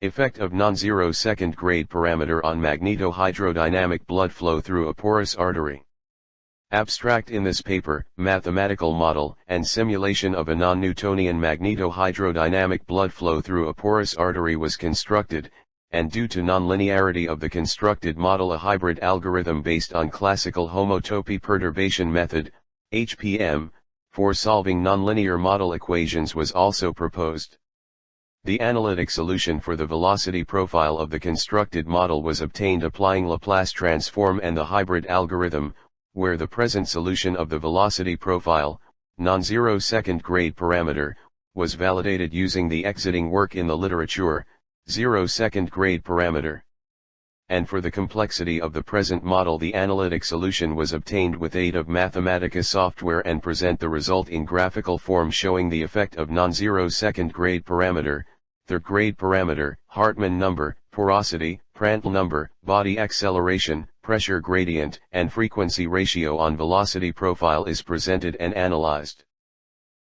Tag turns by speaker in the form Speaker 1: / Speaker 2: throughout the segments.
Speaker 1: Effect of non-zero second-grade parameter on magnetohydrodynamic blood flow through a porous artery. Abstract: in this paper, mathematical model and simulation of a non-Newtonian magnetohydrodynamic blood flow through a porous artery was constructed, and due to non-linearity of the constructed model, a hybrid algorithm based on classical Homotopy Perturbation Method, HPM, for solving nonlinear model equations was also proposed. The analytic solution for the velocity profile of the constructed model was obtained applying Laplace transform and the hybrid algorithm, where the present solution of the velocity profile, non-zero second-grade parameter, was validated using the exiting work in the literature, zero second-grade parameter. And for the complexity of the present model, the analytic solution was obtained with aid of Mathematica software and present the result in graphical form showing the effect of non-zero second-grade parameter, third-grade parameter, Hartman number, porosity, Prandtl number, body acceleration, pressure gradient, and frequency ratio on velocity profile is presented and analyzed.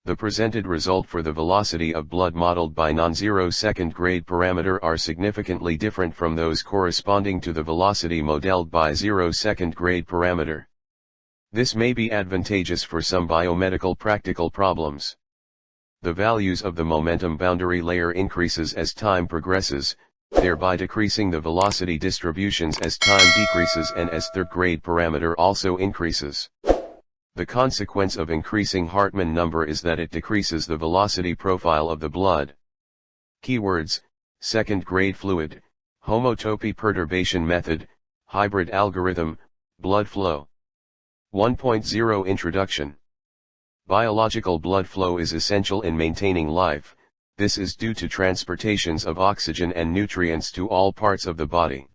Speaker 1: The presented result for the velocity of blood modeled by non-zero second-grade parameter are significantly different from those corresponding to the velocity modeled by zero second-grade parameter. This may be advantageous for some biomedical practical problems. The values of the momentum boundary layer increases as time progresses, thereby decreasing the velocity distributions as time decreases and as third-grade parameter also increases. The consequence of increasing Hartman number is that it decreases the velocity profile of the blood. Keywords: second-grade fluid, Homotopy Perturbation Method, hybrid algorithm, blood flow. 1.0 Introduction. Biological blood flow is essential in maintaining life. This is due to transportations of oxygen and nutrients to all parts of the body.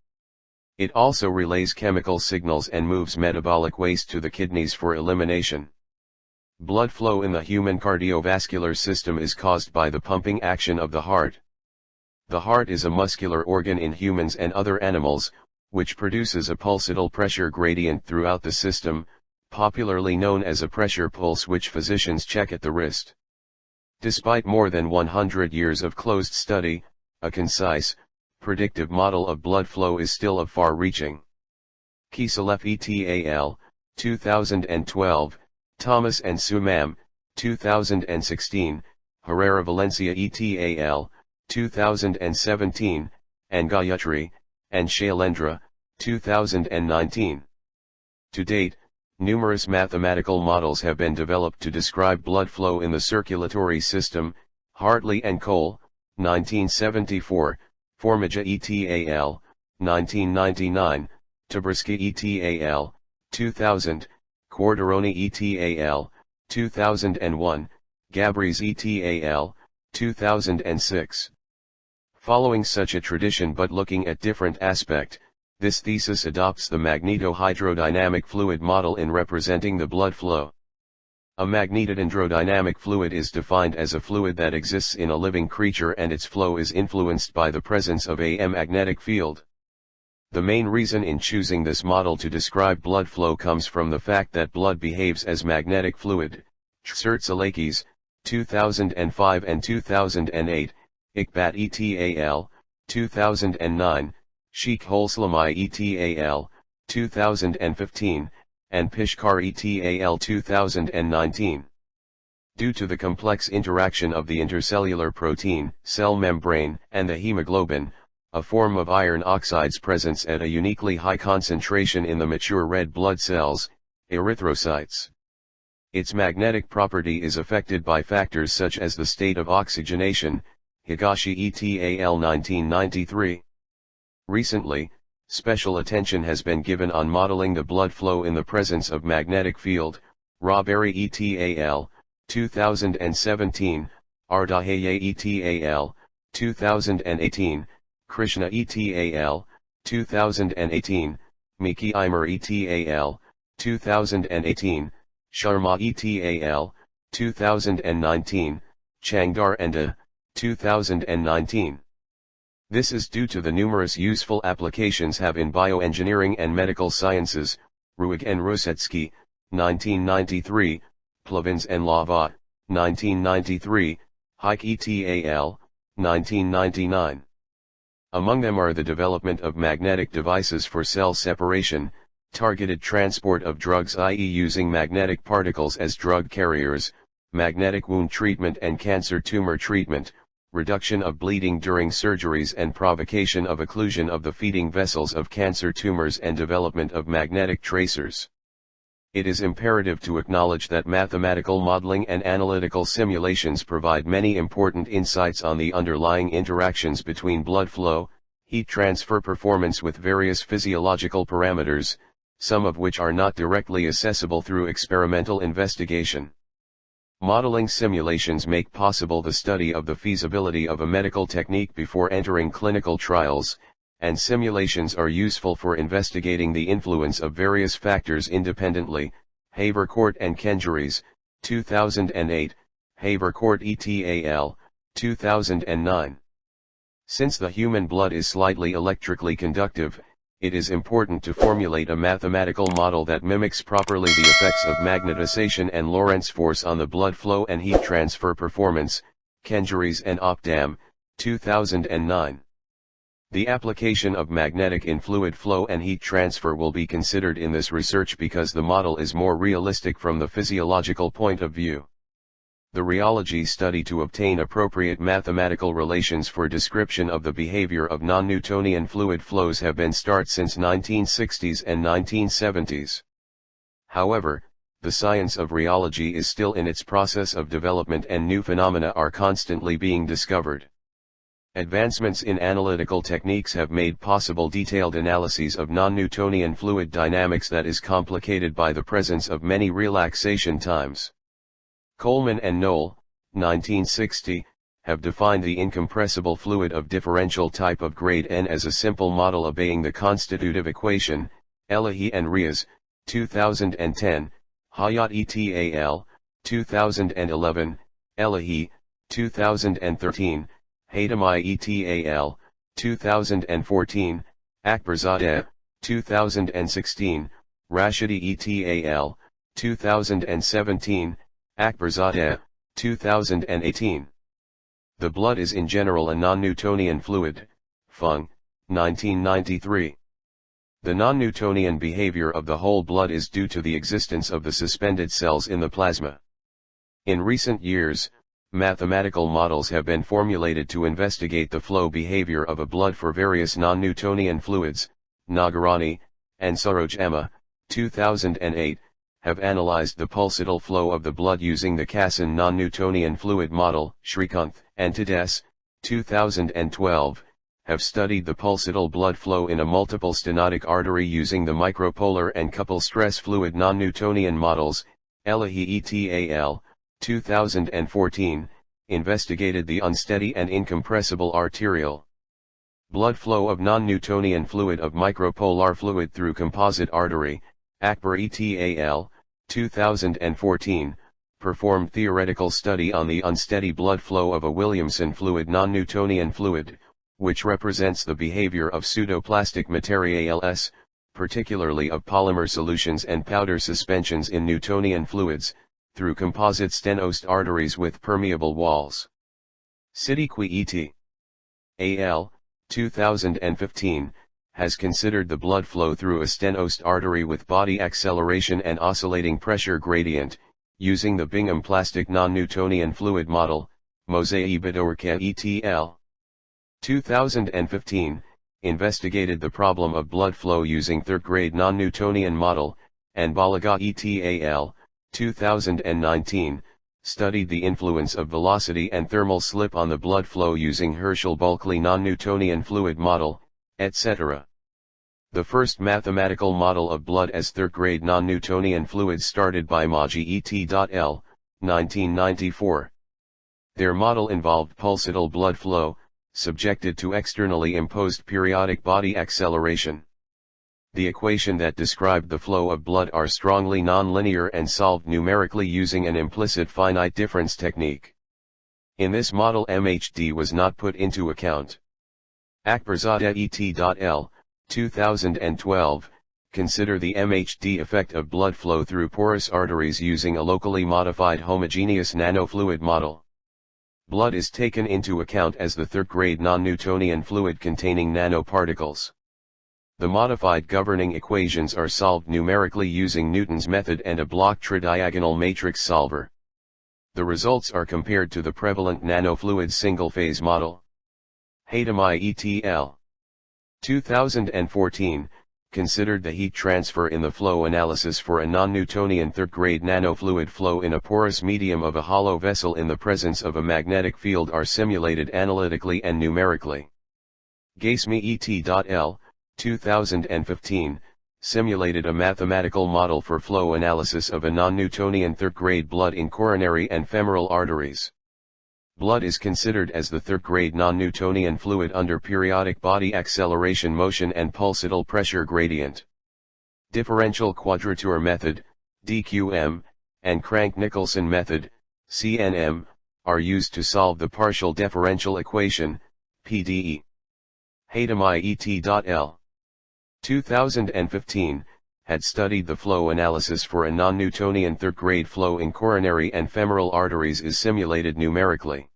Speaker 1: It also relays chemical signals and moves metabolic waste to the kidneys for elimination. Blood flow in the human cardiovascular system is caused by the pumping action of the heart. The heart is a muscular organ in humans and other animals, which produces a pulsatile pressure gradient throughout the system, popularly known as a pressure pulse, which physicians check at the wrist. Despite more than 100 years of closed study, a concise, predictive model of blood flow is still of far-reaching. Kieselleff et al., 2012, Thomas and Sumam, 2016, Herrera Valencia et al., 2017, and Gayatri, and Shailendra, 2019. To date, numerous mathematical models have been developed to describe blood flow in the circulatory system. Hartley and Cole, 1974, Formiga et al., 1999, Tabriski et al., 2000, Corderoni et al., 2001, Gabries et al., 2006. Following such a tradition but looking at different aspect, this thesis adopts the magnetohydrodynamic fluid model in representing the blood flow. A magnetohydrodynamic fluid is defined as a fluid that exists in a living creature and its flow is influenced by the presence of a magnetic field. The main reason in choosing this model to describe blood flow comes from the fact that blood behaves as magnetic fluid. Tsertsalakis, 2005 and 2008, Ikbat et al., 2009, Sheikh Holslami et al., 2015, and Pishkar et al. 2019. Due to the complex interaction of the intercellular protein, cell membrane, and the hemoglobin, a form of iron oxide's presence at a uniquely high concentration in the mature red blood cells, erythrocytes. Its magnetic property is affected by factors such as the state of oxygenation, Higashi et al. 1993. Recently, special attention has been given on modeling the blood flow in the presence of magnetic field. Rawberry et al., 2017, Ardahaye et al., 2018, Krishna et al., 2018, Miki Eimer et al., 2018, Sharma et al., 2019, Changdar and A, 2019. This is due to the numerous useful applications have in bioengineering and medical sciences. Ruig and Rusetsky, 1993, Plavins and Lava, 1993, Hike et al., 1999. Among them are the development of magnetic devices for cell separation, targeted transport of drugs, i.e. using magnetic particles as drug carriers, magnetic wound treatment and cancer tumor treatment, reduction of bleeding during surgeries and provocation of occlusion of the feeding vessels of cancer tumors, and development of magnetic tracers. It is imperative to acknowledge that mathematical modeling and analytical simulations provide many important insights on the underlying interactions between blood flow, heat transfer performance with various physiological parameters, some of which are not directly accessible through experimental investigation. Modeling simulations make possible the study of the feasibility of a medical technique before entering clinical trials, and simulations are useful for investigating the influence of various factors independently. Havercourt and Kenjuris, 2008, Havercourt et al., 2009. Since the human blood is slightly electrically conductive, it is important to formulate a mathematical model that mimics properly the effects of magnetization and Lorentz force on the blood flow and heat transfer performance. Kenjuris and Opdam, 2009. The application of magnetic in fluid flow and heat transfer will be considered in this research because the model is more realistic from the physiological point of view. The rheology study to obtain appropriate mathematical relations for description of the behavior of non-Newtonian fluid flows have been started since 1960s and 1970s. However, the science of rheology is still in its process of development and new phenomena are constantly being discovered. Advancements in analytical techniques have made possible detailed analyses of non-Newtonian fluid dynamics that is complicated by the presence of many relaxation times. Coleman and Knoll, 1960, have defined the incompressible fluid of differential type of grade n as a simple model obeying the constitutive equation. Elahi and Riaz, 2010, Hayat et al., 2011, Elahi, 2013, Haytami et al., 2014, Akbarzadeh, 2016, Rashidi et al., 2017, Akbarzadeh, 2018. The blood is in general a non-Newtonian fluid. Fung, 1993. The non-Newtonian behavior of the whole blood is due to the existence of the suspended cells in the plasma. In recent years, mathematical models have been formulated to investigate the flow behavior of a blood for various non-Newtonian fluids. Nagarani and Saroj Emma, 2008, have analyzed the pulsatile flow of the blood using the Casson non-Newtonian fluid model. Srikanth and Tades, 2012, have studied the pulsatile blood flow in a multiple stenotic artery using the micropolar and couple stress fluid non-Newtonian models. Elahi et al., 2014, investigated the unsteady and incompressible arterial blood flow of non-Newtonian fluid of micropolar fluid through composite artery. Akbar et al., 2014, performed theoretical study on the unsteady blood flow of a Williamson fluid non-Newtonian fluid, which represents the behavior of pseudoplastic materials, particularly of polymer solutions and powder suspensions in Newtonian fluids, through composite stenosed arteries with permeable walls. Siddiqui et al., 2015, has considered the blood flow through a stenosed artery with body acceleration and oscillating pressure gradient, using the Bingham plastic non-Newtonian fluid model. Mosei Bedorka et al. 2015, investigated the problem of blood flow using third-grade non-Newtonian model, and Balaga et al., 2019, studied the influence of velocity and thermal slip on the blood flow using Herschel-Bulkley non-Newtonian fluid model, etc. The first mathematical model of blood as third-grade non-Newtonian fluid started by Magaji et al., 1994. Their model involved pulsatile blood flow, subjected to externally imposed periodic body acceleration. The equation that described the flow of blood are strongly nonlinear and solved numerically using an implicit finite difference technique. In this model MHD was not put into account. Akbarzadeh et al., 2012, consider the MHD effect of blood flow through porous arteries using a locally modified homogeneous nanofluid model. Blood is taken into account as the third-grade non-Newtonian fluid containing nanoparticles. The modified governing equations are solved numerically using Newton's method and a block tridiagonal matrix solver. The results are compared to the prevalent nanofluid single-phase model. Adamu et al. 2014, considered the heat transfer in the flow analysis for a non-Newtonian third-grade nanofluid flow in a porous medium of a hollow vessel in the presence of a magnetic field are simulated analytically and numerically. Gasmi et al. 2015, simulated a mathematical model for flow analysis of a non-Newtonian third-grade blood in coronary and femoral arteries. Blood is considered as the third-grade non-Newtonian fluid under periodic body acceleration motion and pulsatile pressure gradient. Differential quadrature method, DQM, and Crank-Nicolson method, CNM, are used to solve the partial differential equation, PDE. Adamu et al. 2015, had studied the flow analysis for a non-Newtonian third-grade flow in coronary and femoral arteries is simulated numerically.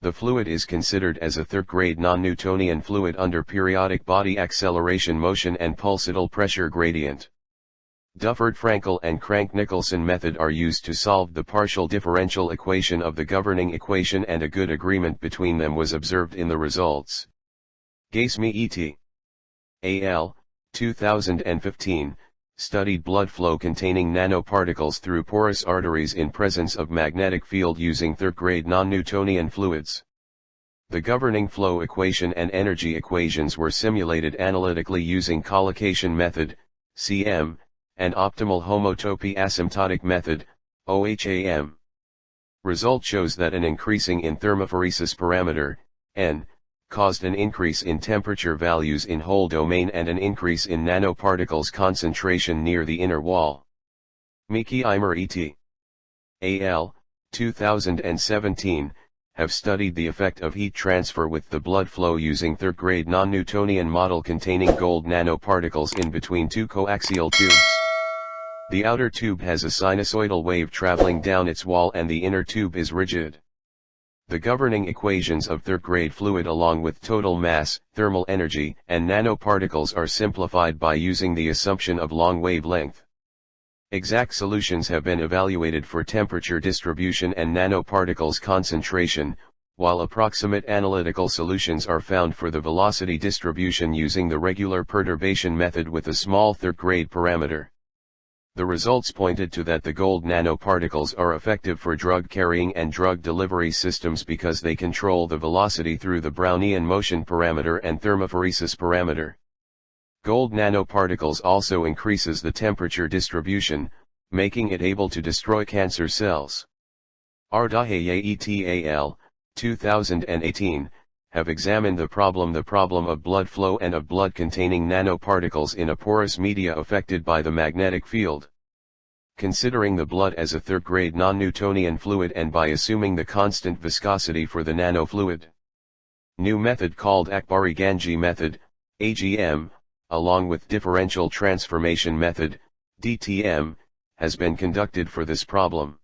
Speaker 1: The fluid is considered as a third-grade non-Newtonian fluid under periodic body acceleration motion and pulsatile pressure gradient. Dufford-Frankel and Crank-Nicolson method are used to solve the partial differential equation of the governing equation, and a good agreement between them was observed in the results. Gasmi et al. 2015, studied blood flow containing nanoparticles through porous arteries in presence of magnetic field using third-grade non-Newtonian fluids. The governing flow equation and energy equations were simulated analytically using collocation method, CM, and optimal homotopy asymptotic method, OHAM. Result shows that an increasing in thermophoresis parameter, N, caused an increase in temperature values in whole domain and an increase in nanoparticles concentration near the inner wall. Miki-Eimer et al. 2017, have studied the effect of heat transfer with the blood flow using third-grade non-Newtonian model containing gold nanoparticles in between two coaxial tubes. The outer tube has a sinusoidal wave traveling down its wall and the inner tube is rigid. The governing equations of third-grade fluid along with total mass, thermal energy, and nanoparticles are simplified by using the assumption of long wavelength. Exact solutions have been evaluated for temperature distribution and nanoparticles concentration, while approximate analytical solutions are found for the velocity distribution using the regular perturbation method with a small third-grade parameter. The results pointed to that the gold nanoparticles are effective for drug carrying and drug delivery systems because they control the velocity through the Brownian motion parameter and thermophoresis parameter. Gold nanoparticles also increases the temperature distribution, making it able to destroy cancer cells. Ardahaye et al. 2018, have examined the problem of blood flow and of blood containing nanoparticles in a porous media affected by the magnetic field. Considering the blood as a third-grade non-Newtonian fluid and by assuming the constant viscosity for the nanofluid. New method called Akbari-Ganji method, AGM, along with differential transformation method, DTM, has been conducted for this problem.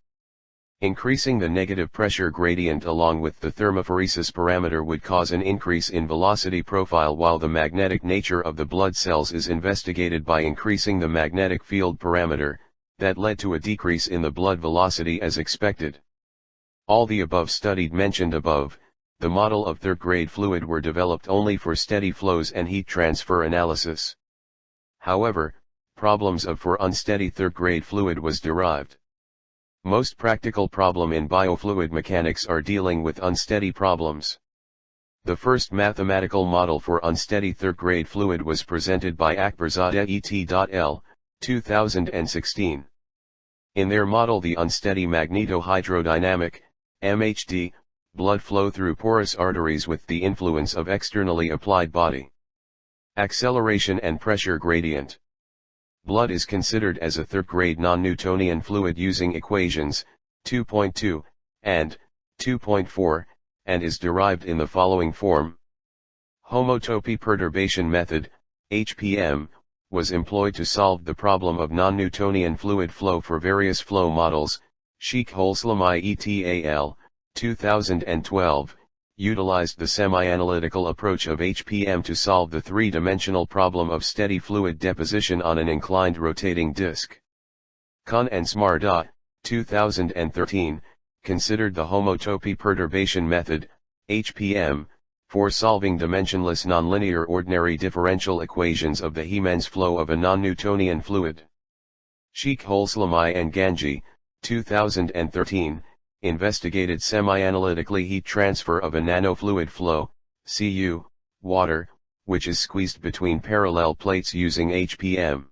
Speaker 1: Increasing the negative pressure gradient along with the thermophoresis parameter would cause an increase in velocity profile, while the magnetic nature of the blood cells is investigated by increasing the magnetic field parameter, that led to a decrease in the blood velocity as expected. All the above studied mentioned above, the model of third-grade fluid were developed only for steady flows and heat transfer analysis. However, problems for unsteady third-grade fluid was derived. Most practical problem in biofluid mechanics are dealing with unsteady problems. The first mathematical model for unsteady third-grade fluid was presented by Akbarzadeh et al. 2016. In their model, the unsteady magnetohydrodynamic, MHD, blood flow through porous arteries with the influence of externally applied body acceleration and pressure gradient. Blood is considered as a third-grade non-Newtonian fluid using equations 2.2 and 2.4, and is derived in the following form. Homotopy Perturbation Method, HPM, was employed to solve the problem of non-Newtonian fluid flow for various flow models. Sheikh Holslami et al. 2012, utilized the semi-analytical approach of HPM to solve the three-dimensional problem of steady fluid deposition on an inclined rotating disk. Khan and Smarda, 2013, considered the Homotopy Perturbation Method, HPM, for solving dimensionless nonlinear ordinary differential equations of the Hemans flow of a non-Newtonian fluid. Sheikh Holslamai and Ganji, 2013, investigated semi-analytically heat transfer of a nanofluid flow, Cu, water, which is squeezed between parallel plates using HPM.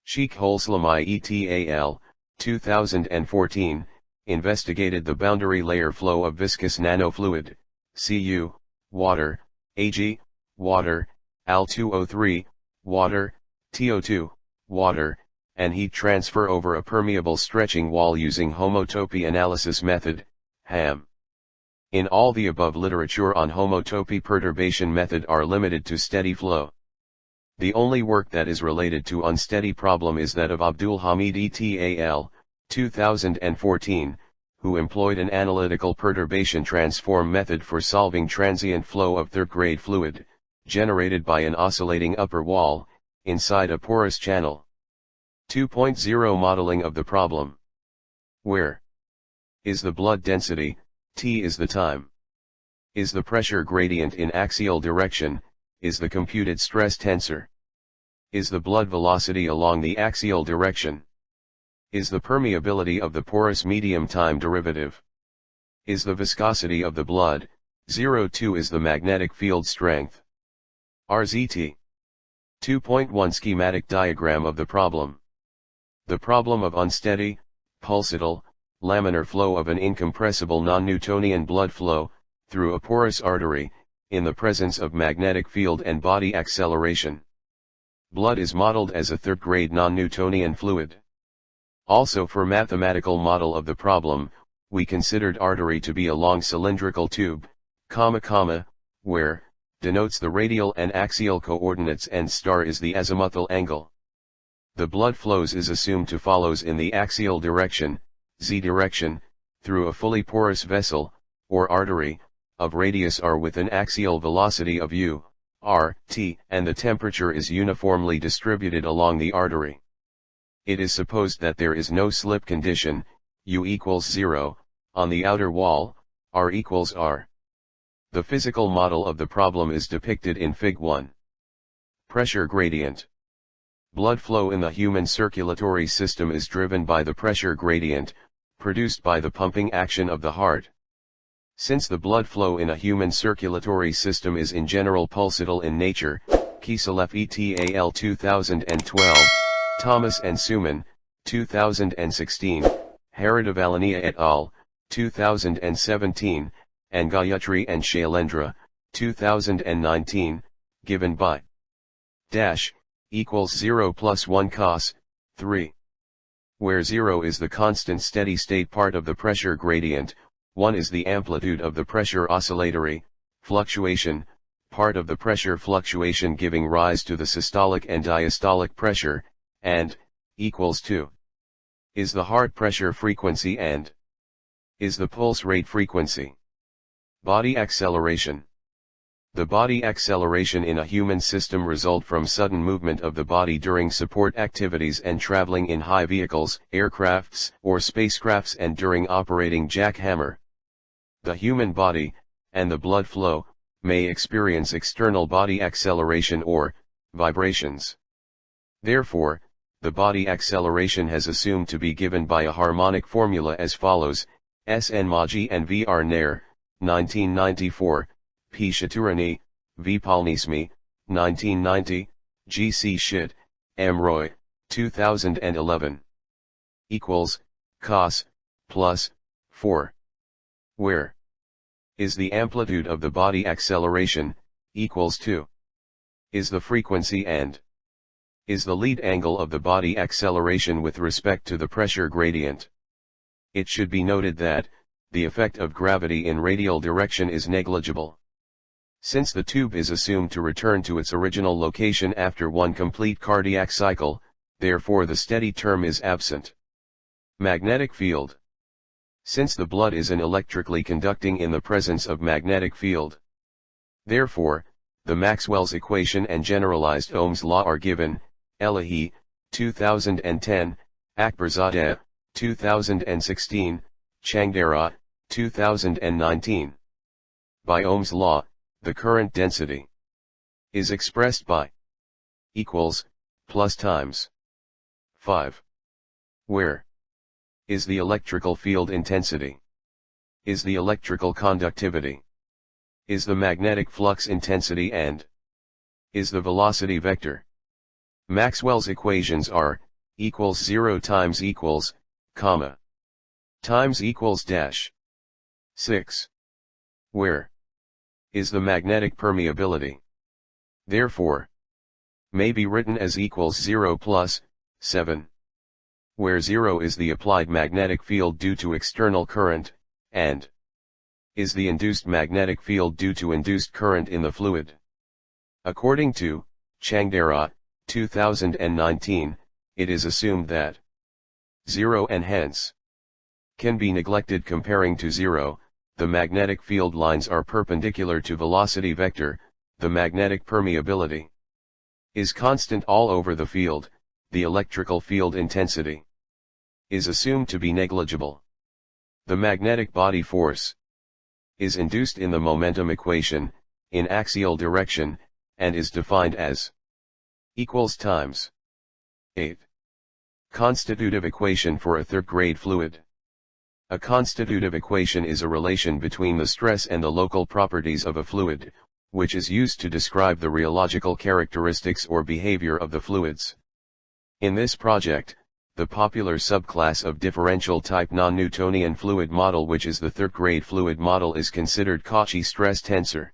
Speaker 1: Sheikh Holslamai et al., 2014, investigated the boundary layer flow of viscous nanofluid, Cu, water, Ag, water, Al2O3, water, TO2, water, and heat transfer over a permeable stretching wall using homotopy analysis method, HAM. In all, the above literature on homotopy perturbation method are limited to steady flow. The only work that is related to unsteady problem is that of Abdulhamid et al., 2014, who employed an analytical perturbation transform method for solving transient flow of third-grade fluid, generated by an oscillating upper wall, inside a porous channel. 2.0 Modeling of the problem. Where is the blood density? T is the time. Is the pressure gradient in axial direction? Is the computed stress tensor? Is the blood velocity along the axial direction? Is the permeability of the porous medium time derivative? Is the viscosity of the blood? 0.2 is the magnetic field strength. RZT. 2.1 Schematic diagram of the problem. The problem of unsteady, pulsatile, laminar flow of an incompressible non-Newtonian blood flow, through a porous artery, in the presence of magnetic field and body acceleration. Blood is modeled as a third-grade non-Newtonian fluid. Also, for mathematical model of the problem, we considered artery to be a long cylindrical tube, where, denotes the radial and axial coordinates and star is the azimuthal angle. The blood flows is assumed to follows in the axial direction, z direction, through a fully porous vessel, or artery, of radius r with an axial velocity of u, r, t, and the temperature is uniformly distributed along the artery. It is supposed that there is no slip condition, u equals 0, on the outer wall, r equals r. The physical model of the problem is depicted in Fig. 1. Pressure gradient. Blood flow in the human circulatory system is driven by the pressure gradient, produced by the pumping action of the heart. Since the blood flow in a human circulatory system is in general pulsatile in nature, Kieselef et al. 2012, Thomas and Suman, 2016, Haridavalania et al., 2017, and Gayatri and Shailendra, 2019, given by dash equals 0 plus 1 cos 3, where 0 is the constant steady state part of the pressure gradient, 1 is the amplitude of the pressure oscillatory fluctuation part of the pressure fluctuation giving rise to the systolic and diastolic pressure, and equals 2 is the heart pressure frequency and is the pulse rate frequency. Body acceleration. The body acceleration in a human system result from sudden movement of the body during support activities and traveling in high vehicles, aircrafts, or spacecrafts and during operating jackhammer. The human body, and the blood flow, may experience external body acceleration or vibrations. Therefore, the body acceleration has assumed to be given by a harmonic formula as follows: Sn Magaji and Vr Nair, 1994, P. Shaturani, V. Palnismi, 1990, G. C. Shit, M. Roy, 2011. Equals, cos, plus, 4. Where is the amplitude of the body acceleration, equals 2. Is the frequency and is the lead angle of the body acceleration with respect to the pressure gradient. It should be noted that the effect of gravity in radial direction is negligible. Since the tube is assumed to return to its original location after one complete cardiac cycle, therefore the steady term is absent. Magnetic field. since the blood is an electrically conducting in the presence of magnetic field. Therefore, the Maxwell's equation and generalized Ohm's law are given, Aliyu, 2010, Akbarzadeh, 2016, Changdara, 2019. By Ohm's law, the current density is expressed by equals, plus times 5. Where is the electrical field intensity? Is the electrical conductivity? Is the magnetic flux intensity and is the velocity vector? Maxwell's equations are, equals 0 times equals, comma, times equals dash. 6. Where is the magnetic permeability? Therefore, may be written as equals 0 plus, 7. Where 0 is the applied magnetic field due to external current, and is the induced magnetic field due to induced current in the fluid. According to Changdara, 2019, it is assumed that 0 and hence can be neglected. Comparing to 0, the magnetic field lines are perpendicular to velocity vector, the magnetic permeability is constant all over the field, the electrical field intensity is assumed to be negligible. The magnetic body force is induced in the momentum equation, in axial direction, and is defined as equals times 8. Constitutive equation for a third-grade fluid. A constitutive equation is a relation between the stress and the local properties of a fluid, which is used to describe the rheological characteristics or behavior of the fluids. In this project, the popular subclass of differential type non-Newtonian fluid model, which is the third-grade fluid model, is considered Cauchy stress tensor.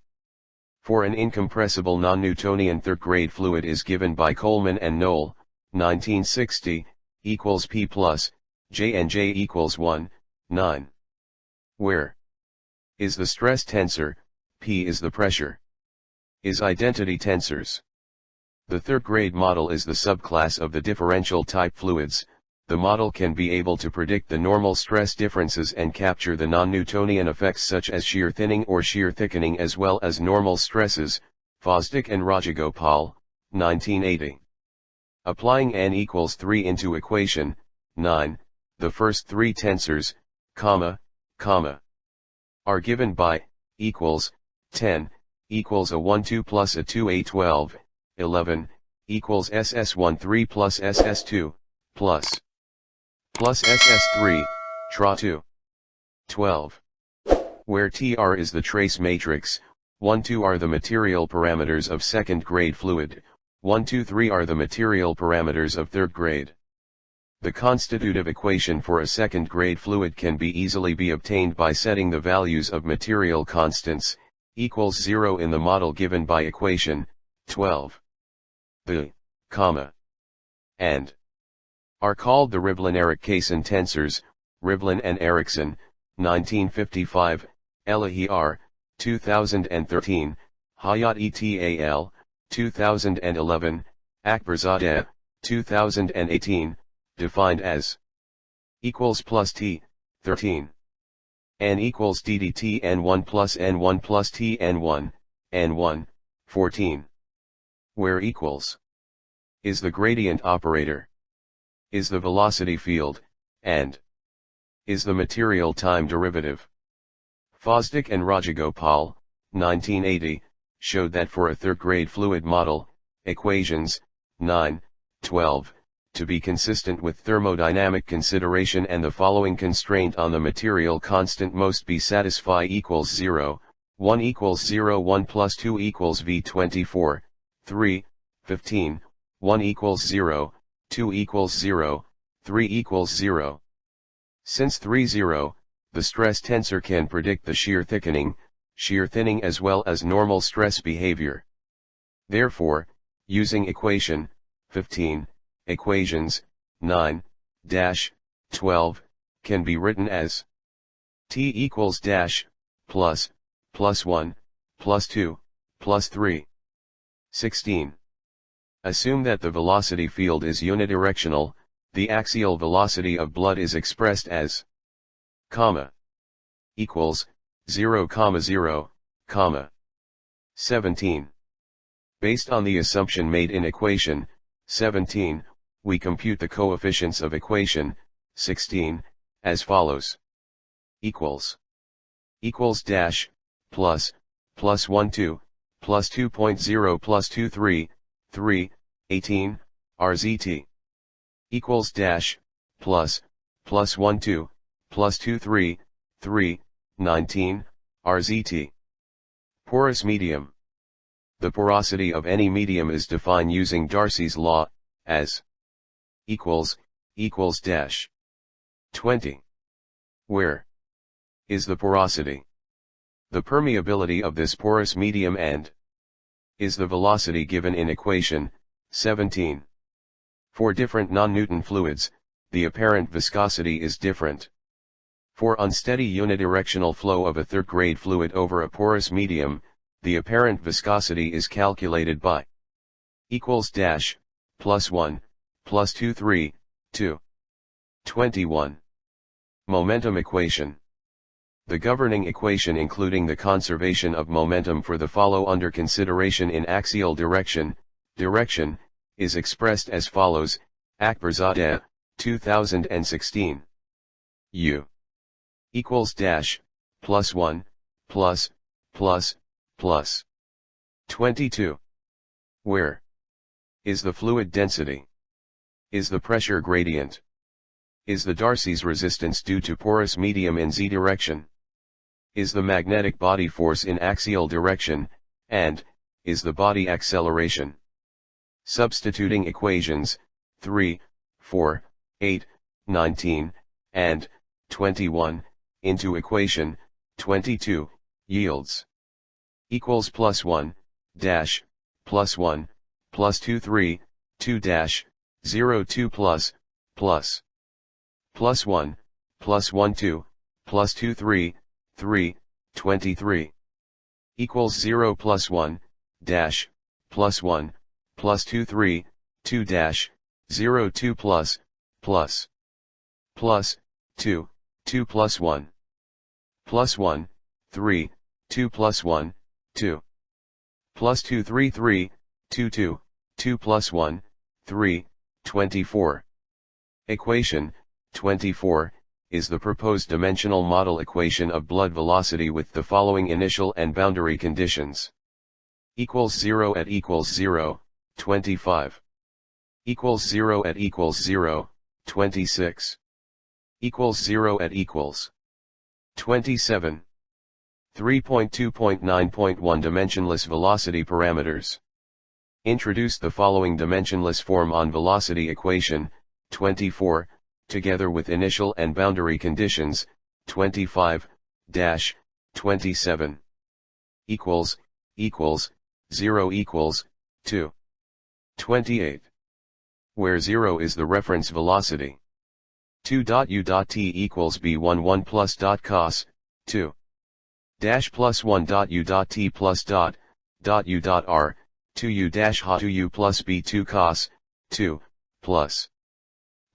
Speaker 1: For an incompressible non-Newtonian third-grade fluid is given by Coleman and Knoll, 1960, equals P plus, J and J equals 1, 9. Where is the stress tensor, P is the pressure, is identity tensors. The third-grade model is the subclass of the differential type fluids. The model can be able to predict the normal stress differences and capture the non-Newtonian effects such as shear thinning or shear thickening, as well as normal stresses. Fosdick and Rajagopal, 1980. Applying n equals 3 into equation 9, the first three tensors, are given by equals 10 equals a 1 2 plus a 2 a 12 11 equals ss13 plus ss2 plus ss3 tra 2 12, where tr is the trace matrix, 1 2 are the material parameters of second grade fluid, 1 2 3 are the material parameters of third grade. The constitutive equation for a second grade fluid can be easily be obtained by setting the values of material constants, equals 0 in the model given by equation 12. The, and are called the Rivlin-Eric-Kaysen tensors. Rivlin and Ericsson, 1955, Aliyu, 2013, Hayat et al., 2011, Akbarzadeh, 2018, defined as equals plus t, 13. N equals ddt n1 plus n1 plus t n1, n1, 14. Where equals is the gradient operator, is the velocity field, and is the material time derivative. Fosdick and Rajagopal, 1980, showed that for a third-grade fluid model, equations 9, 12, to be consistent with thermodynamic consideration and the following constraint on the material constant must be satisfy equals 0, 1 equals 0 1 plus 2 equals v24, 3, 15, 1 equals 0, 2 equals 0, 3 equals 0. Since 3 0, the stress tensor can predict the shear thickening, shear thinning as well as normal stress behavior. Therefore, using equation 15, equations 9, 12, can be written as T equals dash, plus 1, plus 2, plus 3. 16. Assume that the velocity field is unidirectional. The axial velocity of blood is expressed as comma, equals, 0,0, comma. 17. Based on the assumption made in equation 17, we compute the coefficients of equation 16, as follows. Equals dash, plus 1 2, plus 2.0 plus 2 3, 3, 18, RZT. Equals dash, plus 1 2, plus 2 3, 3, 19, RZT. Porous medium. The porosity of any medium is defined using Darcy's law, as equals dash. 20. Where is the porosity? The permeability of this porous medium and is the velocity given in equation 17. For different non-Newton fluids, the apparent viscosity is different. For unsteady unidirectional flow of a third-grade fluid over a porous medium, the apparent viscosity is calculated by equals dash, plus 1, plus 2 3, 2. 21. Momentum equation. The governing equation including the conservation of momentum for the follow under consideration in axial direction, is expressed as follows, Akbarzadeh, 2016. U equals dash, plus 1, plus. 22. Where is the fluid density? Is the pressure gradient? Is the Darcy's resistance due to porous medium in z direction? Is the magnetic body force in axial direction, and is the body acceleration? Substituting equations 3, 4, 8, 19, and 21 into equation 22 yields equals plus 1 dash, plus 1, plus 2 3, 2 dash, 0 2 plus 1, plus 1 2, plus 2 3, 3, 23. Equals 0 plus 1, dash, plus 1, plus 2 3, 2 dash, 0 2 plus 2, 2 plus 1. Plus 1, 3, 2 plus 1, 2. Plus 2 3 3, 2 2, 2 plus 1, 3, 24. Equation 24 is the proposed dimensional model equation of blood velocity with the following initial and boundary conditions. Equals 0 at equals 0, 25. Equals 0 at equals 0, 26. Equals 0 at equals 27. 3.2.9.1 Dimensionless velocity parameters. Introduce the following dimensionless form on velocity equation 24, together with initial and boundary conditions 25, 27. Equals 0 equals 2. 28. Where 0 is the reference velocity. 2.u.t equals b11 plus dot cos 2. Dash plus 1.u.t plus u.r 2u dash ha 2u plus b2 cos 2 plus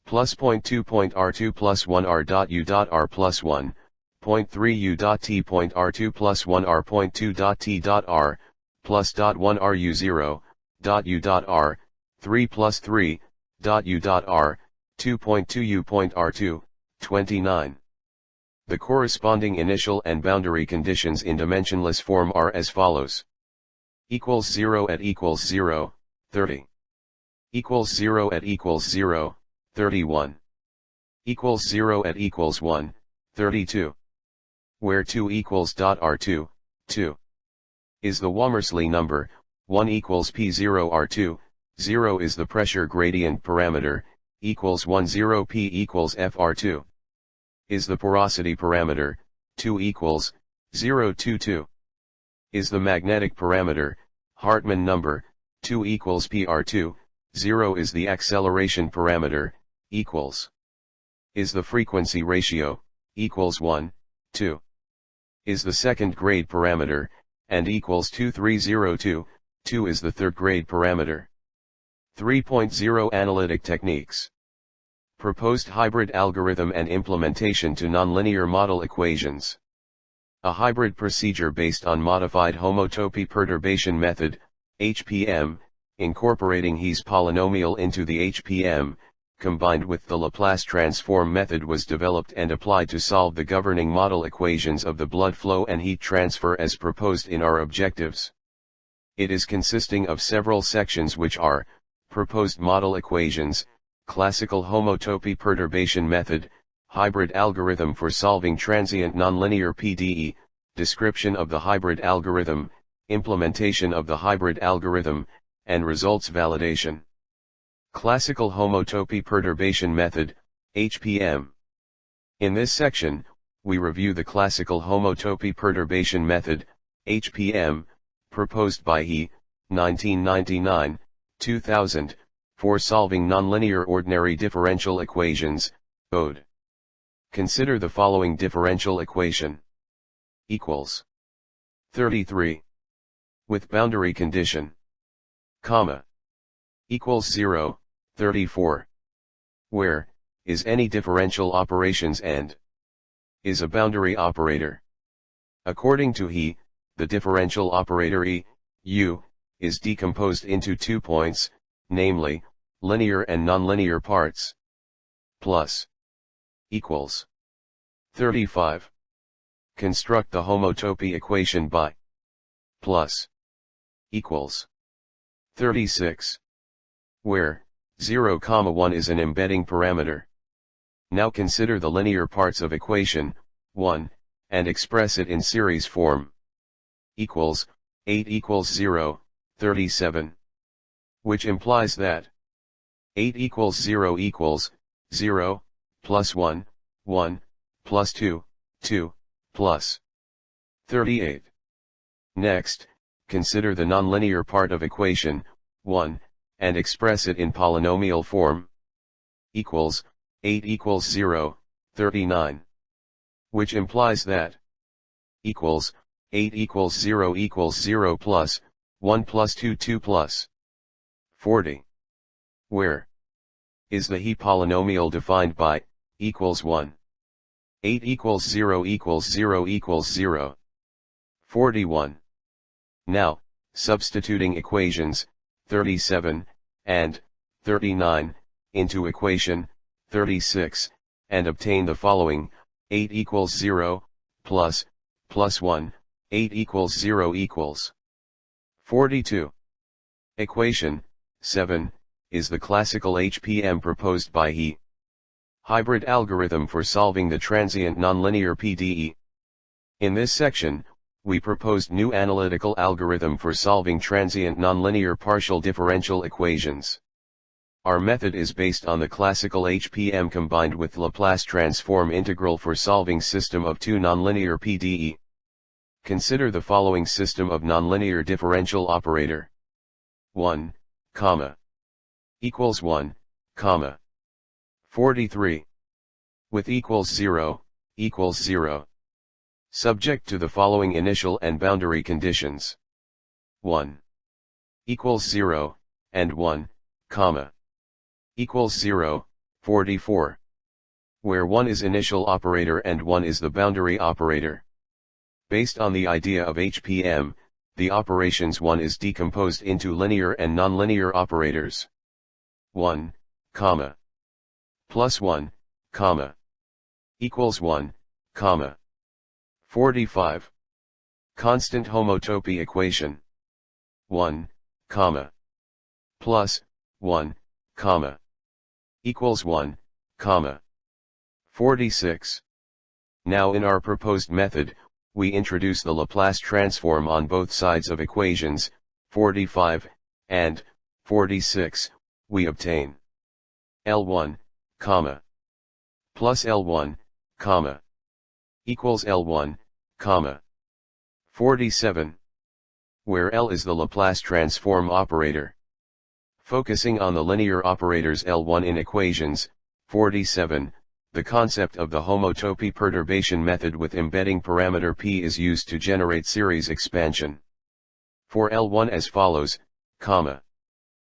Speaker 1: 0.2.r2 plus 1r.u.r plus 1.3u.t.r2 plus 1r.2.t.r plus .1ru0.u.r 3 plus 3.u.r 2.2u.r2 29. The corresponding initial and boundary conditions in dimensionless form are as follows. Equals 0 at equals 0, 30. Equals 0 at equals 0, 31. Equals 0 at equals 1, 32. Where 2 equals .r2, 2. Is the Womersley number, 1 equals p0r2, 0 is the pressure gradient parameter, equals 10 p equals fr2. Is the porosity parameter, 2 equals 022. Is the magnetic parameter, Hartman number, 2 equals pr2, 0 is the acceleration parameter, equals. Is the frequency ratio, equals 1, 2. Is the second grade parameter, and equals 2302, 2 is the third grade parameter. 3.0 Analytic techniques. Proposed hybrid algorithm and implementation to nonlinear model equations. A hybrid procedure based on modified Homotopy Perturbation Method, HPM, incorporating His polynomial into the HPM, combined with the Laplace transform method was developed and applied to solve the governing model equations of the blood flow and heat transfer as proposed in our objectives. It is consisting of several sections which are, proposed model equations, classical Homotopy Perturbation Method, hybrid algorithm for solving transient nonlinear PDE, description of the hybrid algorithm, implementation of the hybrid algorithm, and results validation. Classical Homotopy Perturbation Method, HPM. In this section, we review the classical Homotopy Perturbation Method, HPM, proposed by He, 1999, 2000, for solving nonlinear ordinary differential equations, ODE. Consider the following differential equation. Equals 33. With boundary condition. Comma. Equals 0, 34. Where, is any differential operations and is a boundary operator. According to He, the differential operator E, U, is decomposed into 2 points, namely, linear and nonlinear parts. Plus. Equals 35. Construct the homotopy equation by plus equals 36. Where 0, 1 is an embedding parameter. Now consider the linear parts of equation 1 and express it in series form. Equals 8 equals 0, 37. Which implies that 8 equals 0 equals 0, plus 1, 1, plus 2, 2, plus 38. Next, consider the nonlinear part of equation 1, and express it in polynomial form. Equals 8 equals 0, 39. Which implies that equals 8 equals 0 plus 1 plus 2 2 plus 40. Where is the He polynomial defined by equals 1. 8 equals 0 equals 0 equals 0. 41. Now, substituting equations 37 and 39 into equation 36, and obtain the following: 8 equals 0, plus 1, 8 equals 0 equals 42. Equation 7 is the classical HPM proposed by He. Hybrid algorithm for solving the transient nonlinear PDE. In this section, we proposed new analytical algorithm for solving transient nonlinear partial differential equations. Our method is based on the classical HPM combined with Laplace transform integral for solving system of two nonlinear PDE. Consider the following system of nonlinear differential operator. 1, equals 1, 43. With equals 0, equals 0. Subject to the following initial and boundary conditions. 1 equals 0, and 1, equals 0, 44. Where 1 is initial operator and 1 is the boundary operator. Based on the idea of HPM, the operations 1 is decomposed into linear and nonlinear operators. 1, plus 1, equals 1, 45. Constant homotopy equation. 1, plus 1, equals 1, 46. Now in our proposed method, we introduce the Laplace transform on both sides of equations 45 and 46. We obtain L1, plus L1, equals L1, 47. Where L is the Laplace transform operator. Focusing on the linear operators L1 in equations 47, the concept of the homotopy perturbation method with embedding parameter p is used to generate series expansion. For L1 as follows,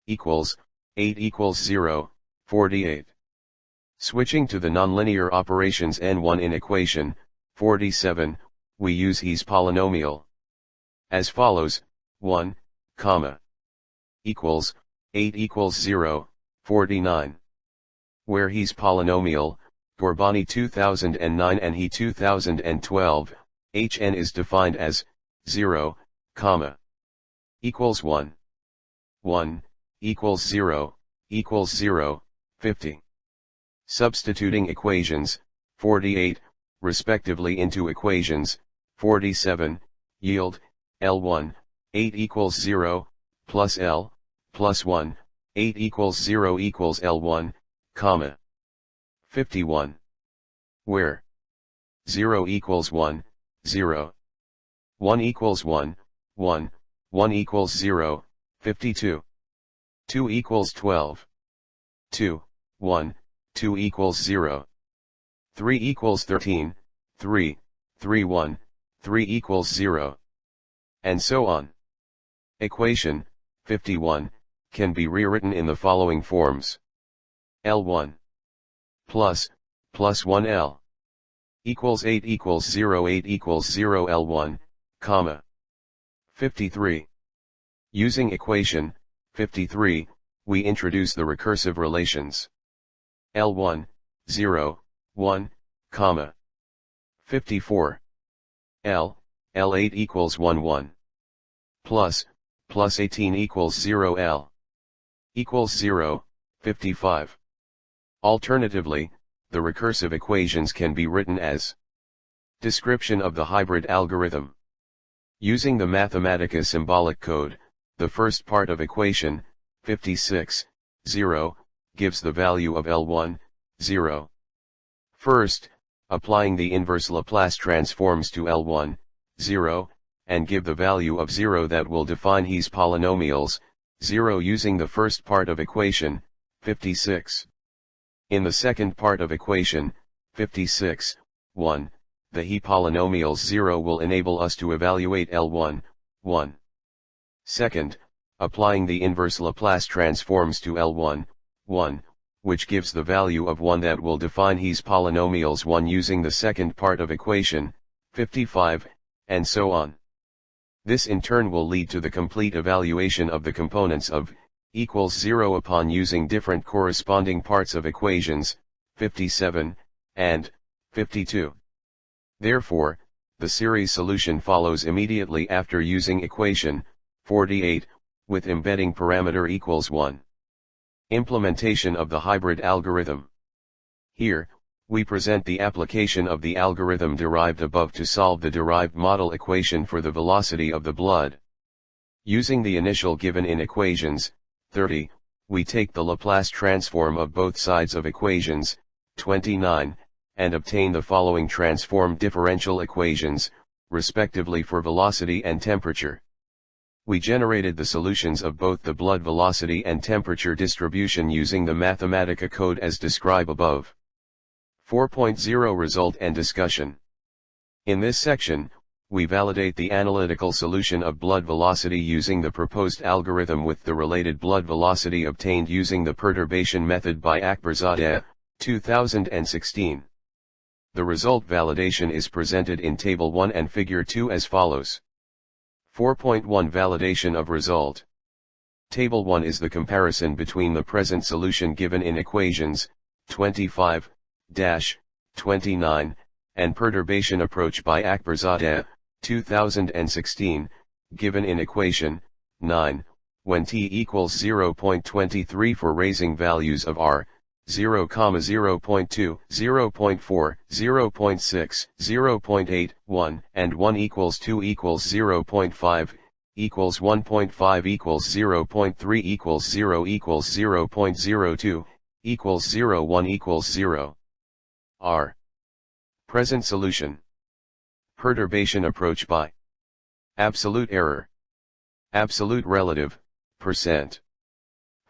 Speaker 1: equals 8 equals 0, 48. Switching to the nonlinear operations n1 in equation 47, we use his polynomial as follows: 1, comma, equals 8 equals 0, 49. Where his polynomial, Gorbani 2009 and he 2012, Hn is defined as 0, comma, equals 1, 1, equals 0, equals 0, 50. Substituting equations 48, respectively into equations 47, yield L1, 8 equals 0, plus L, plus 1, 8 equals 0 equals L1, comma, 51. Where 0 equals 1, 0. 1 equals 1, 1, 1 equals 0, 52. 2 equals 12. 2, 1, 2 equals 0. 3 equals 13, 3, 3 1, 3 equals 0. And so on. Equation 51 can be rewritten in the following forms. L1 plus 1L equals 8 equals 0, 8 equals 0 L1, comma, 53. Using equation 53, we introduce the recursive relations. L1, 0, 1, comma, 54. L8 equals 1, 1. Plus 18 equals 0 L equals 0, 55. Alternatively, the recursive equations can be written as description of the hybrid algorithm. Using the Mathematica symbolic code, the first part of equation 56, 0, gives the value of L1, 0. First, applying the inverse Laplace transforms to L1, 0, and give the value of 0 that will define his polynomials, 0 using the first part of equation 56. In the second part of equation 56, 1, the he polynomials 0 will enable us to evaluate L1, 1. Second, applying the inverse Laplace transforms to L1, 1, which gives the value of 1 that will define his polynomials 1 using the second part of equation 55, and so on. This in turn will lead to the complete evaluation of the components of equals 0 upon using different corresponding parts of equations 57 and 52. Therefore, the series solution follows immediately after using equation 48, with embedding parameter equals 1. Implementation of the hybrid algorithm. Here, we present the application of the algorithm derived above to solve the derived model equation for the velocity of the blood. Using the initial given in equations 30, we take the Laplace transform of both sides of equations 29, and obtain the following transformed differential equations, respectively for velocity and temperature. We generated the solutions of both the blood velocity and temperature distribution using the Mathematica code as described above. 4.0 Result and discussion. In this section, we validate the analytical solution of blood velocity using the proposed algorithm with the related blood velocity obtained using the perturbation method by Akbarzadeh, 2016. The result validation is presented in Table 1 and Figure 2 as follows. 4.1 Validation of result. Table 1 is the comparison between the present solution given in equations 25-29 and perturbation approach by Akbarzadeh, 2016, given in equation 9, when t equals 0.23 for raising values of r, 0, 0.2, 0.4, 0.6, 0.8, 1, and 1 equals 2 equals 0.5, equals 1.5 equals 0.3 equals 0 equals 0.02, equals 0, 1 equals 0. R. Present solution. Perturbation approach by absolute error. Absolute relative, %.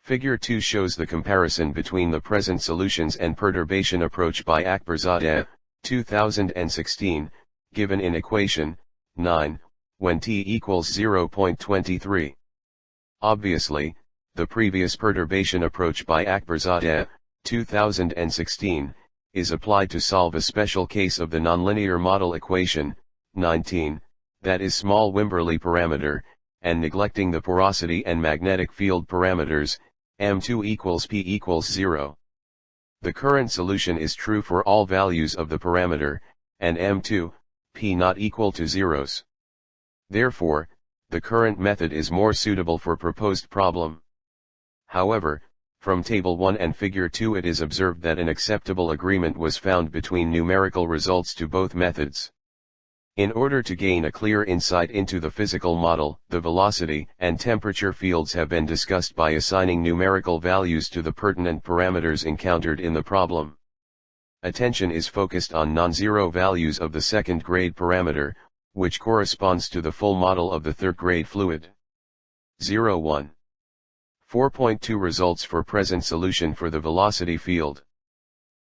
Speaker 1: Figure 2 shows the comparison between the present solutions and perturbation approach by Akbarzadeh, 2016, given in equation 9, when t equals 0.23. Obviously, the previous perturbation approach by Akbarzadeh, 2016, is applied to solve a special case of the nonlinear model equation, 19, that is small Wimberley parameter, and neglecting the porosity and magnetic field parameters, m2 equals p equals 0. The current solution is true for all values of the parameter, and m2, p not equal to zeros. Therefore, the current method is more suitable for proposed problem. However, from Table 1 and Figure 2 it is observed that an acceptable agreement was found between numerical results to both methods. In order to gain a clear insight into the physical model, the velocity and temperature fields have been discussed by assigning numerical values to the pertinent parameters encountered in the problem. Attention is focused on non-zero values of the second-grade parameter, which corresponds to the full model of the third-grade fluid. 0.1. 4.2 Results for present solution for the velocity field.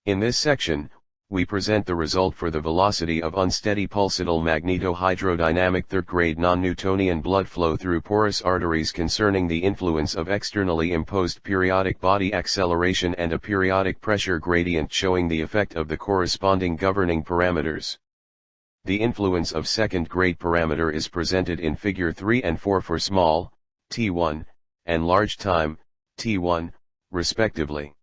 Speaker 1: In this section, we present the result for the velocity of unsteady pulsatile magnetohydrodynamic third-grade non-Newtonian blood flow through porous arteries concerning the influence of externally imposed periodic body acceleration and a periodic pressure gradient showing the effect of the corresponding governing parameters. The influence of second-grade parameter is presented in Figure 3 and 4 for small, t1, and large time, t1, respectively.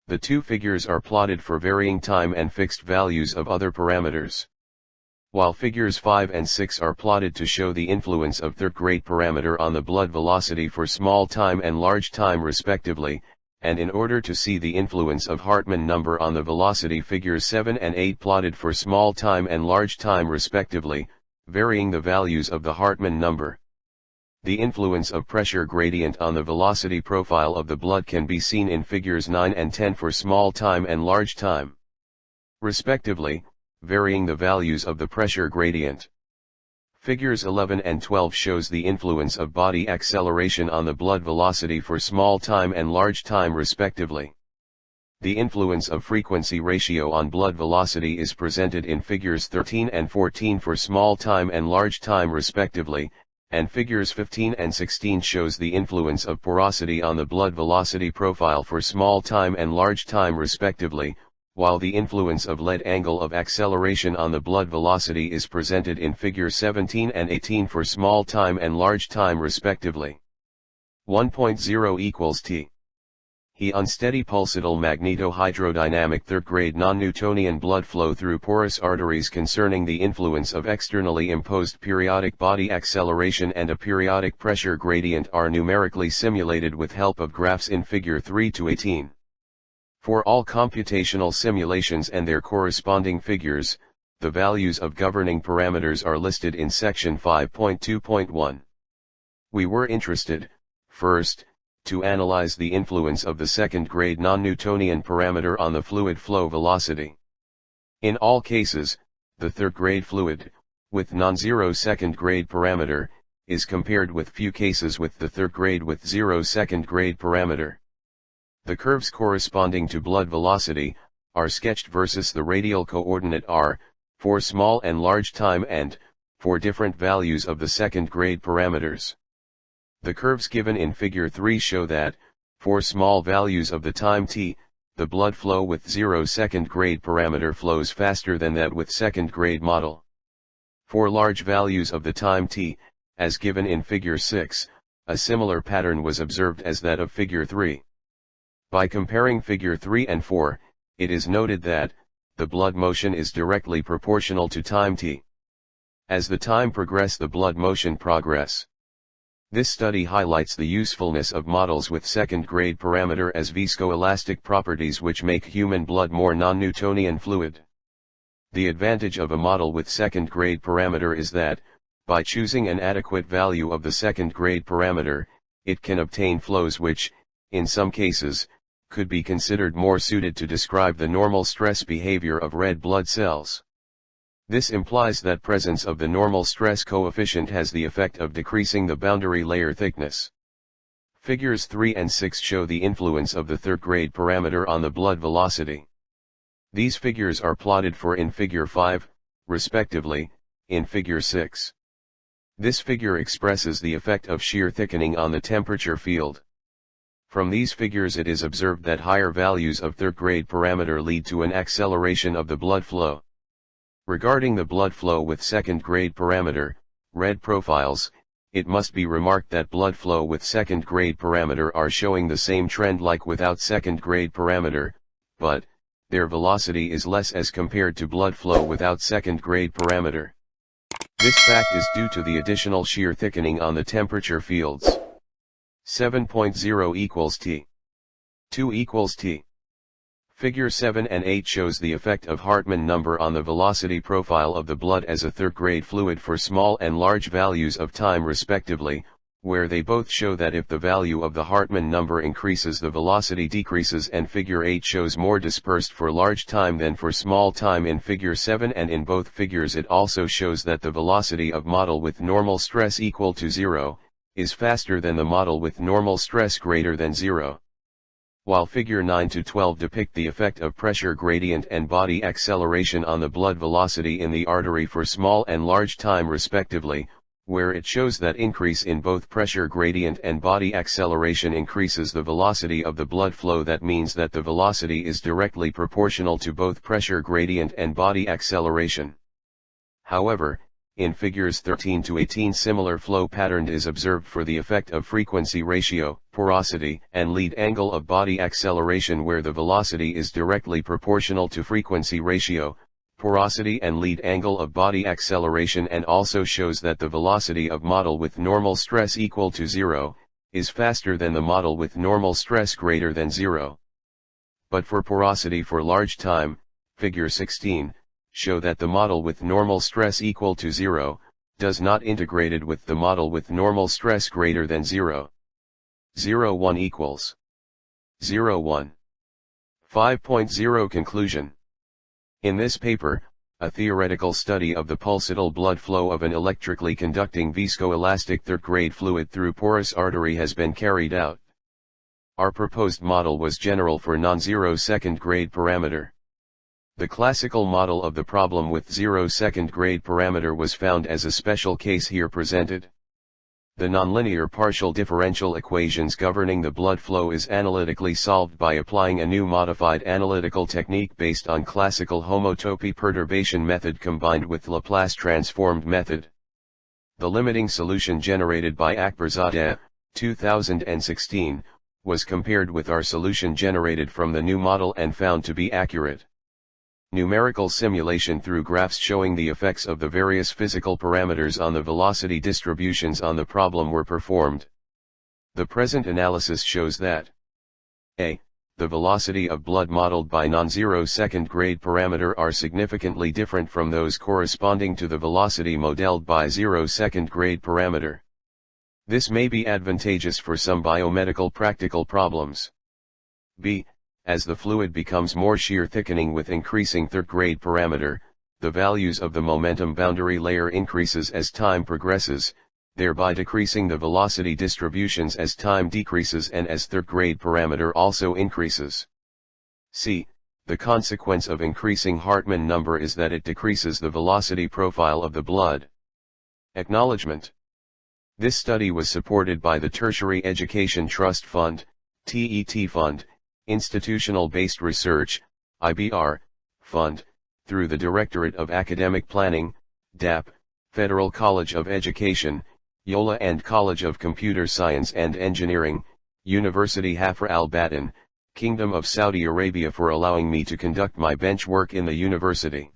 Speaker 1: The two figures are plotted for varying time and fixed values of other parameters. While Figures 5 and 6 are plotted to show the influence of third-grade parameter on the blood velocity for small time and large time respectively, and in order to see the influence of Hartman number on the velocity Figures 7 and 8 plotted for small time and large time respectively, varying the values of the Hartman number. The influence of pressure gradient on the velocity profile of the blood can be seen in Figures 9 and 10 for small time and large time, respectively, varying the values of the pressure gradient. Figures 11 and 12 shows the influence of body acceleration on the blood velocity for small time and large time respectively. The influence of frequency ratio on blood velocity is presented in Figures 13 and 14 for small time and large time respectively, and Figures 15 and 16 shows the influence of porosity on the blood velocity profile for small time and large time respectively, while the influence of lead angle of acceleration on the blood velocity is presented in Figure 17 and 18 for small time and large time respectively. 1.0 equals T. He unsteady pulsatile magnetohydrodynamic third-grade non-Newtonian blood flow through porous arteries concerning the influence of externally imposed periodic body acceleration and a periodic pressure gradient are numerically simulated with help of graphs in Figure 3 to 18. For all computational simulations and their corresponding figures, the values of governing parameters are listed in section 5.2.1. We were interested, first, to analyze the influence of the second-grade non-Newtonian parameter on the fluid flow velocity. In all cases, the third-grade fluid, with non-zero second-grade parameter, is compared with few cases with the third-grade with zero second-grade parameter. The curves corresponding to blood velocity are sketched versus the radial coordinate r, for small and large time and, for different values of the second-grade parameters. The curves given in Figure 3 show that, for small values of the time t, the blood flow with zero second-grade parameter flows faster than that with second-grade model. For large values of the time t, as given in Figure 6, a similar pattern was observed as that of Figure 3. By comparing Figure 3 and 4, it is noted that, the blood motion is directly proportional to time t. As the time progress the blood motion progress. This study highlights the usefulness of models with second-grade parameter as viscoelastic properties which make human blood more non-Newtonian fluid. The advantage of a model with second-grade parameter is that, by choosing an adequate value of the second-grade parameter, it can obtain flows which, in some cases, could be considered more suited to describe the normal stress behavior of red blood cells. This implies that presence of the normal stress coefficient has the effect of decreasing the boundary layer thickness. Figures 3 and 6 show the influence of the third-grade parameter on the blood velocity. These figures are plotted for in Figure 5, respectively, in Figure 6. This figure expresses the effect of shear thickening on the temperature field. From these figures it is observed that higher values of third-grade parameter lead to an acceleration of the blood flow. Regarding the blood flow with second-grade parameter, red profiles, it must be remarked that blood flow with second-grade parameter are showing the same trend like without second-grade parameter, but their velocity is less as compared to blood flow without second-grade parameter. This fact is due to the additional shear thickening on the temperature fields. 7.0 equals T. 2 equals T. Figure 7 and 8 shows the effect of Hartman number on the velocity profile of the blood as a third-grade fluid for small and large values of time respectively, where they both show that if the value of the Hartman number increases the velocity decreases, and figure 8 shows more dispersed for large time than for small time in figure 7, and in both figures it also shows that the velocity of model with normal stress equal to 0, is faster than the model with normal stress greater than 0. While figure 9 to 12 depict the effect of pressure gradient and body acceleration on the blood velocity in the artery for small and large time respectively, where it shows that increase in both pressure gradient and body acceleration increases the velocity of the blood flow. That means that the velocity is directly proportional to both pressure gradient and body acceleration. However, in figures 13 to 18 similar flow pattern is observed for the effect of frequency ratio, porosity, and lead angle of body acceleration, where the velocity is directly proportional to frequency ratio, porosity and lead angle of body acceleration, and also shows that the velocity of model with normal stress equal to 0, is faster than the model with normal stress greater than 0. But for porosity for large time, figure 16, show that the model with normal stress equal to 0, does not integrated with the model with normal stress greater than 0. 0.1 equals 0.1. 5.0 Conclusion. In this paper, a theoretical study of the pulsatile blood flow of an electrically conducting viscoelastic third-grade fluid through porous artery has been carried out. Our proposed model was general for non-zero second-grade parameter. The classical model of the problem with 0 second-grade parameter was found as a special case here presented. The nonlinear partial differential equations governing the blood flow is analytically solved by applying a new modified analytical technique based on classical Homotopy Perturbation Method combined with Laplace transformed method. The limiting solution generated by Akbarzadeh, 2016, was compared with our solution generated from the new model and found to be accurate. Numerical simulation through graphs showing the effects of the various physical parameters on the velocity distributions on the problem were performed. The present analysis shows that a. The velocity of blood modeled by non-zero second-grade parameter are significantly different from those corresponding to the velocity modeled by 0 second-grade parameter. This may be advantageous for some biomedical practical problems. b. As the fluid becomes more shear thickening with increasing third-grade parameter, the values of the momentum boundary layer increases as time progresses, thereby decreasing the velocity distributions as time decreases and as third-grade parameter also increases. c. The consequence of increasing Hartman number is that it decreases the velocity profile of the blood. Acknowledgement. This study was supported by the Tertiary Education Trust Fund, TET Fund, Institutional-Based Research, IBR, Fund, through the Directorate of Academic Planning, DAP, Federal College of Education, Yola and College of Computer Science and Engineering, University Hafr al-Batin, Kingdom of Saudi Arabia, for allowing me to conduct my bench work in the university.